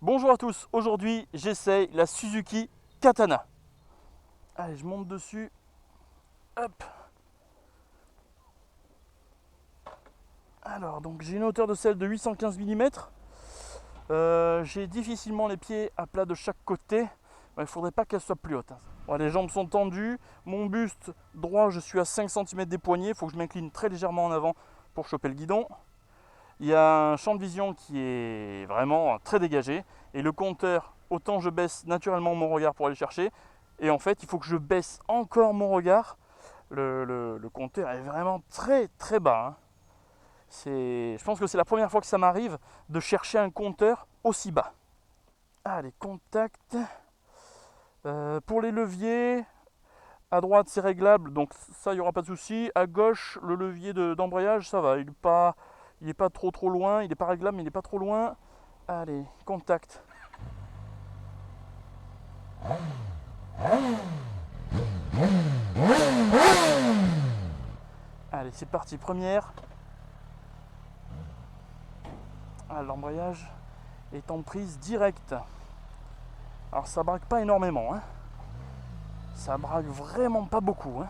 Bonjour à tous, aujourd'hui j'essaye la Suzuki Katana. Allez, je monte dessus. Hop. Alors, donc j'ai une hauteur de selle de 815 mm. J'ai difficilement les pieds à plat de chaque côté. Il ne faudrait pas qu'elle soit plus haute. Bon, les jambes sont tendues. Mon buste droit, je suis à 5 cm des poignets. Il faut que je m'incline très légèrement en avant pour choper le guidon. Il y a un champ de vision qui est vraiment très dégagé. Et le compteur, autant je baisse naturellement mon regard pour aller chercher. Et en fait, il faut que je baisse encore mon regard. Le compteur est vraiment très très bas. Hein. Je pense que c'est la première fois que ça m'arrive de chercher un compteur aussi bas. Allez, contact. Pour les leviers, à droite c'est réglable, donc ça il n'y aura pas de souci. À gauche, le levier d'embrayage, ça va, il n'est pas trop loin, il n'est pas réglable mais il n'est pas trop loin. Allez, contact. Allez, c'est parti, première. Ah, l'embrayage est en prise directe. Alors ça braque pas énormément, hein. Ça braque vraiment pas beaucoup, hein.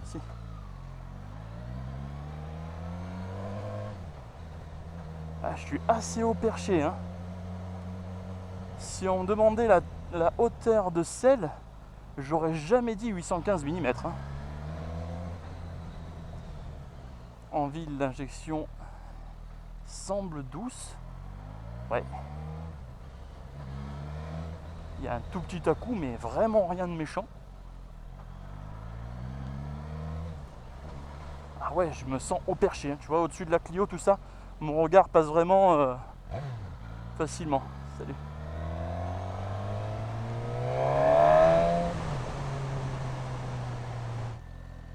Si. Ah, je suis assez haut perché, hein. Si on me demandait la hauteur de selle, j'aurais jamais dit 815 mm. Hein. En ville, l'injection semble douce. Ouais. Il y a un tout petit à-coup, mais vraiment rien de méchant. Ah ouais, je me sens au perché. Hein. Tu vois, au-dessus de la Clio, tout ça, mon regard passe vraiment facilement. Salut.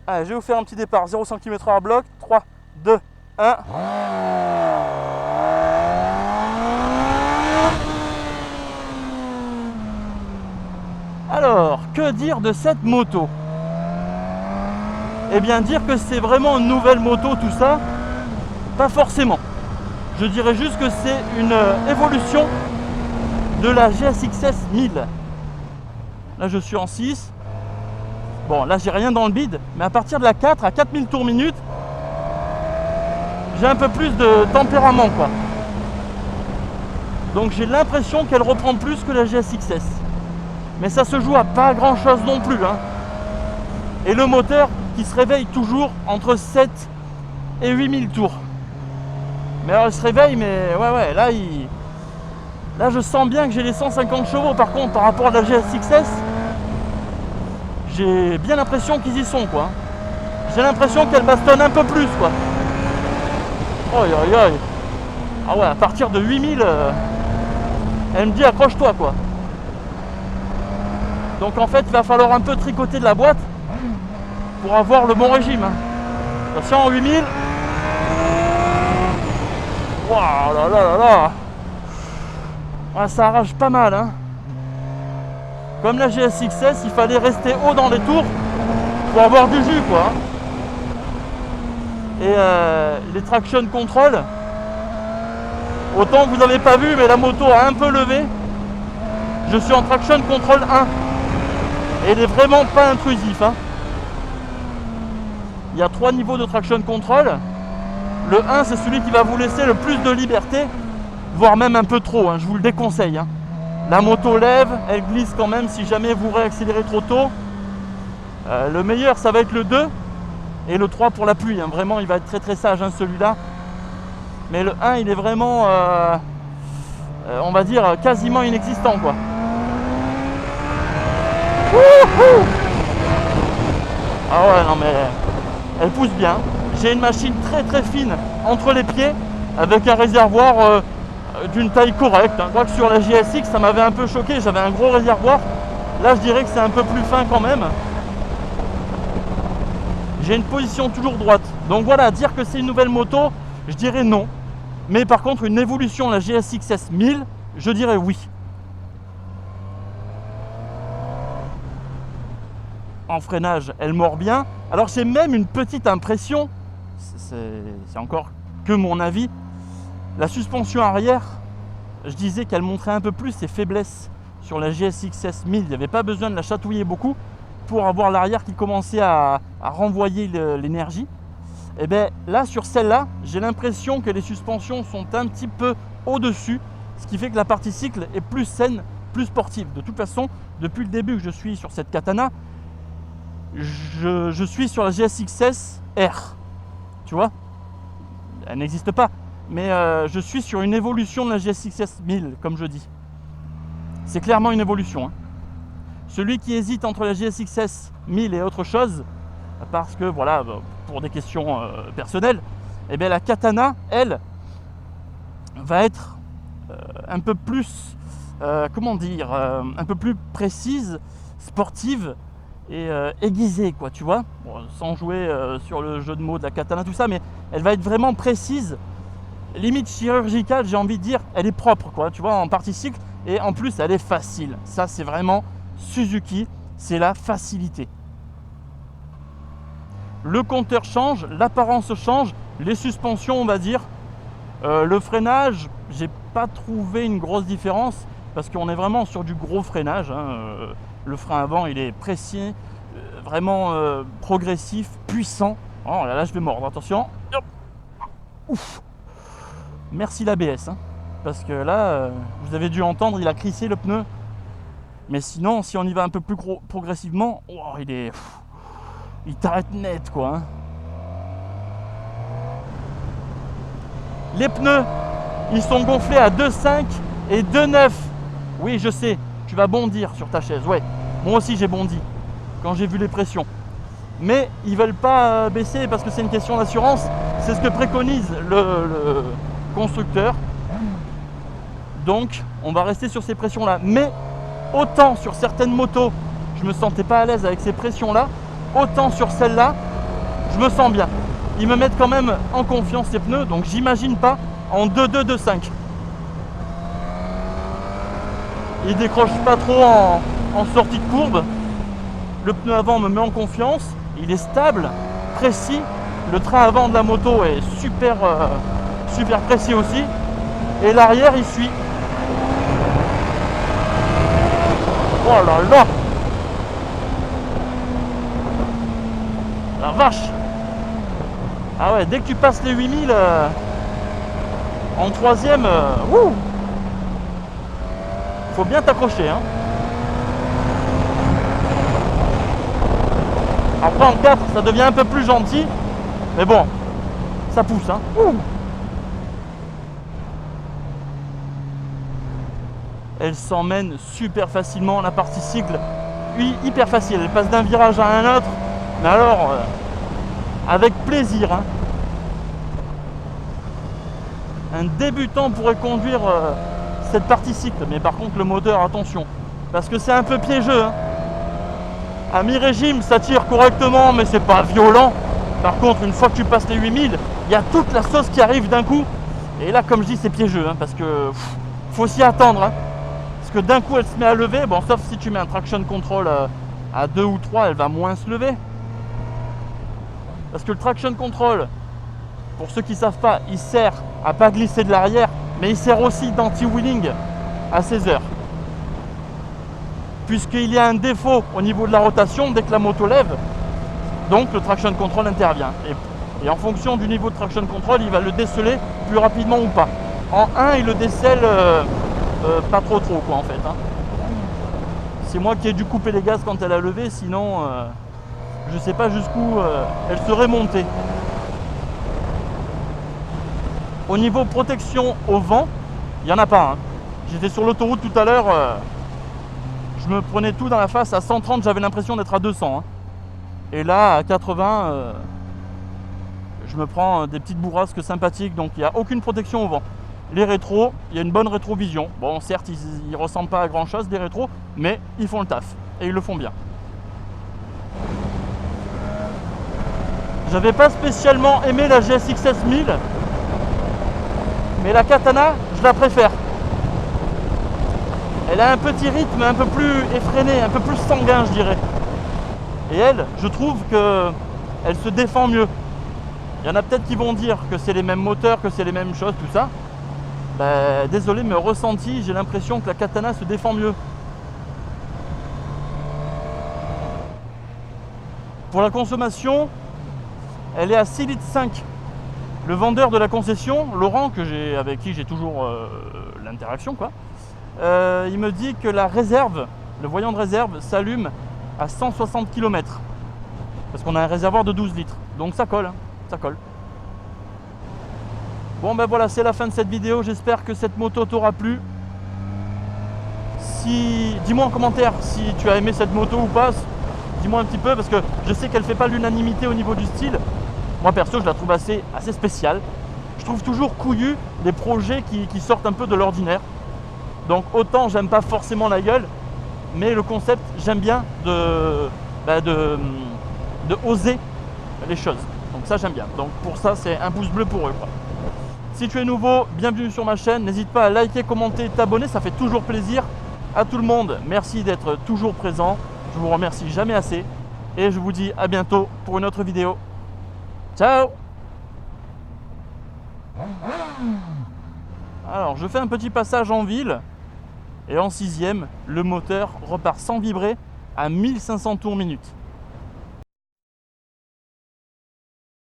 Allez, je vais vous faire un petit départ. 0 cm/h à bloc. 3, 2, 1. Alors, que dire de cette moto? Eh bien, dire que c'est vraiment une nouvelle moto, tout ça, pas forcément. Je dirais juste que c'est une évolution de la GSX-S 1000. Là, je suis en 6. Bon, là, j'ai rien dans le bide, mais à partir de la 4, à 4000 tours minute, j'ai un peu plus de tempérament, quoi. Donc, j'ai l'impression qu'elle reprend plus que la GSX-S. Mais ça se joue à pas grand chose non plus. Hein. Et le moteur qui se réveille toujours entre 7 et 8000 tours. Mais alors il se réveille, mais ouais, là je sens bien que j'ai les 150 chevaux. Par contre, par rapport à la GSX-S, j'ai bien l'impression qu'ils y sont, quoi. J'ai l'impression qu'elle bastonne un peu plus, quoi. Oi. Ah ouais, à partir de 8000, elle me dit accroche-toi, quoi. Donc en fait, il va falloir un peu tricoter de la boîte pour avoir le bon régime. Hein. Attention, 8000. Waouh là. Ouais, ça arrache pas mal. Hein. Comme la GSX-S, il fallait rester haut dans les tours pour avoir du jus, quoi. Et les traction control, autant vous n'avez pas vu, mais la moto a un peu levé. Je suis en traction control 1. Et il n'est vraiment pas intrusif. Hein. Il y a 3 niveaux de traction control. Le 1, c'est celui qui va vous laisser le plus de liberté, voire même un peu trop. Hein, je vous le déconseille. Hein. La moto lève, elle glisse quand même si jamais vous réaccélérez trop tôt. Le meilleur, ça va être le 2 et le 3 pour la pluie. Hein. Vraiment, il va être très très sage, hein, celui-là. Mais le 1, il est vraiment, on va dire, quasiment inexistant, quoi. Ah ouais, non mais elle pousse bien. J'ai une machine très très fine entre les pieds avec un réservoir d'une taille correcte. Je crois que sur la GSX ça m'avait un peu choqué, j'avais un gros réservoir. Là je dirais que c'est un peu plus fin quand même. J'ai une position toujours droite. Donc voilà, dire que c'est une nouvelle moto, je dirais non. Mais par contre une évolution, la GSX-S 1000, je dirais oui. en freinage, elle mord bien. Alors j'ai même une petite impression, c'est encore que mon avis, la suspension arrière, je disais qu'elle montrait un peu plus ses faiblesses sur la GSX-S 1000. Il n'y avait pas besoin de la chatouiller beaucoup pour avoir l'arrière qui commençait à renvoyer l'énergie. Et bien là, sur celle-là, j'ai l'impression que les suspensions sont un petit peu au-dessus, ce qui fait que la partie cycle est plus saine, plus sportive. De toute façon, depuis le début que je suis sur cette Katana, je suis sur la GSX-S R. Tu vois, elle n'existe pas. Mais je suis sur une évolution de la GSX-S 1000, comme je dis. C'est clairement une évolution. Hein. Celui qui hésite entre la GSX-S 1000 et autre chose, parce que voilà, pour des questions personnelles, eh bien la Katana, elle, va être un peu plus, comment dire, un peu plus précise, sportive et aiguisée, quoi, tu vois. Bon, sans jouer sur le jeu de mots de la Katana, tout ça, mais elle va être vraiment précise, limite chirurgicale, j'ai envie de dire. Elle est propre, quoi, tu vois, en partie cycle, et en plus, elle est facile. Ça, c'est vraiment Suzuki, c'est la facilité. Le compteur change, l'apparence change, les suspensions, on va dire. Le freinage, j'ai pas trouvé une grosse différence parce qu'on est vraiment sur du gros freinage. Hein. Le frein avant, il est précis, vraiment progressif, puissant. Oh là là, je vais mordre, attention. Hop. Ouf. Merci l'ABS, hein, parce que là, vous avez dû entendre, il a crissé le pneu. Mais sinon, si on y va un peu plus progressivement, oh, il t'arrête net, quoi. Hein. Les pneus, ils sont gonflés à 2,5 et 2,9. Oui, je sais, tu vas bondir sur ta chaise. Ouais, moi aussi j'ai bondi quand j'ai vu les pressions. Mais ils veulent pas baisser parce que c'est une question d'assurance. C'est ce que préconise le constructeur. Donc, on va rester sur ces pressions-là. Mais autant sur certaines motos, je me sentais pas à l'aise avec ces pressions-là, autant sur celle-là, je me sens bien. Ils me mettent quand même en confiance ces pneus, donc j'imagine pas en 2,2, 2,5. Ils décrochent pas trop en sortie de courbe. Le pneu avant me met en confiance, il est stable, précis. Le train avant de la moto est super précis aussi. Et l'arrière il suit. Oh là là! La vache! Ah ouais, dès que tu passes les 8000 en troisième, faut bien t'accrocher. Hein. Après en 4, ça devient un peu plus gentil, mais bon, ça pousse. Hein. Elle s'emmène super facilement, la partie cycle, hyper facile. Elle passe d'un virage à un autre, mais alors... avec plaisir. Hein. Un débutant pourrait conduire cette partie cycle, mais par contre le moteur, attention, parce que c'est un peu piégeux. Hein. À mi-régime, ça tire correctement, mais c'est pas violent. Par contre, une fois que tu passes les 8000, il y a toute la sauce qui arrive d'un coup. Et là, comme je dis, c'est piégeux, hein, parce que faut s'y attendre. Hein. Parce que d'un coup, elle se met à lever. Bon, sauf si tu mets un traction control à 2 ou 3, elle va moins se lever. Parce que le traction control, pour ceux qui ne savent pas, il sert à pas glisser de l'arrière, mais il sert aussi d'anti-wheeling à 16 heures. Puisqu'il y a un défaut au niveau de la rotation dès que la moto lève, donc le traction control intervient. Et en fonction du niveau de traction control, il va le déceler plus rapidement ou pas. En 1, il le décèle pas trop quoi en fait. Hein. C'est moi qui ai dû couper les gaz quand elle a levé, sinon... je ne sais pas jusqu'où elle serait montée. Au niveau protection au vent, il n'y en a pas. Hein. J'étais sur l'autoroute tout à l'heure, je me prenais tout dans la face. À 130, j'avais l'impression d'être à 200. Hein. Et là, à 80, je me prends des petites bourrasques sympathiques. Donc il n'y a aucune protection au vent. Les rétros, il y a une bonne rétrovision. Bon, certes, ils ne ressemblent pas à grand chose, des rétros, mais ils font le taf. Et ils le font bien. J'avais pas spécialement aimé la GSX-S 1000, mais la Katana, je la préfère. Elle a un petit rythme un peu plus effréné, un peu plus sanguin, je dirais. Et elle, je trouve qu'elle se défend mieux. Il y en a peut-être qui vont dire que c'est les mêmes moteurs, que c'est les mêmes choses, tout ça. Ben, désolé, mais ressenti, j'ai l'impression que la Katana se défend mieux. Pour la consommation, elle est à 6,5 litres. Le vendeur de la concession, Laurent, avec qui j'ai toujours l'interaction, quoi, il me dit que la réserve, le voyant de réserve s'allume à 160 km. Parce qu'on a un réservoir de 12 litres. Donc ça colle, hein, ça colle. Bon ben voilà, c'est la fin de cette vidéo. J'espère que cette moto t'aura plu. Dis-moi en commentaire si tu as aimé cette moto ou pas. Dis-moi un petit peu, parce que je sais qu'elle ne fait pas l'unanimité au niveau du style. Moi perso, je la trouve assez spéciale. Je trouve toujours couillu des projets qui sortent un peu de l'ordinaire. Donc autant j'aime pas forcément la gueule, mais le concept, j'aime bien de oser les choses. Donc ça j'aime bien. Donc pour ça, c'est un pouce bleu pour eux, quoi. Si tu es nouveau, bienvenue sur ma chaîne. N'hésite pas à liker, commenter, t'abonner, ça fait toujours plaisir. À tout le monde, merci d'être toujours présent. Je vous remercie jamais assez. Et je vous dis à bientôt pour une autre vidéo. Ciao! Alors, je fais un petit passage en ville. Et en 6e, le moteur repart sans vibrer à 1500 tours minute.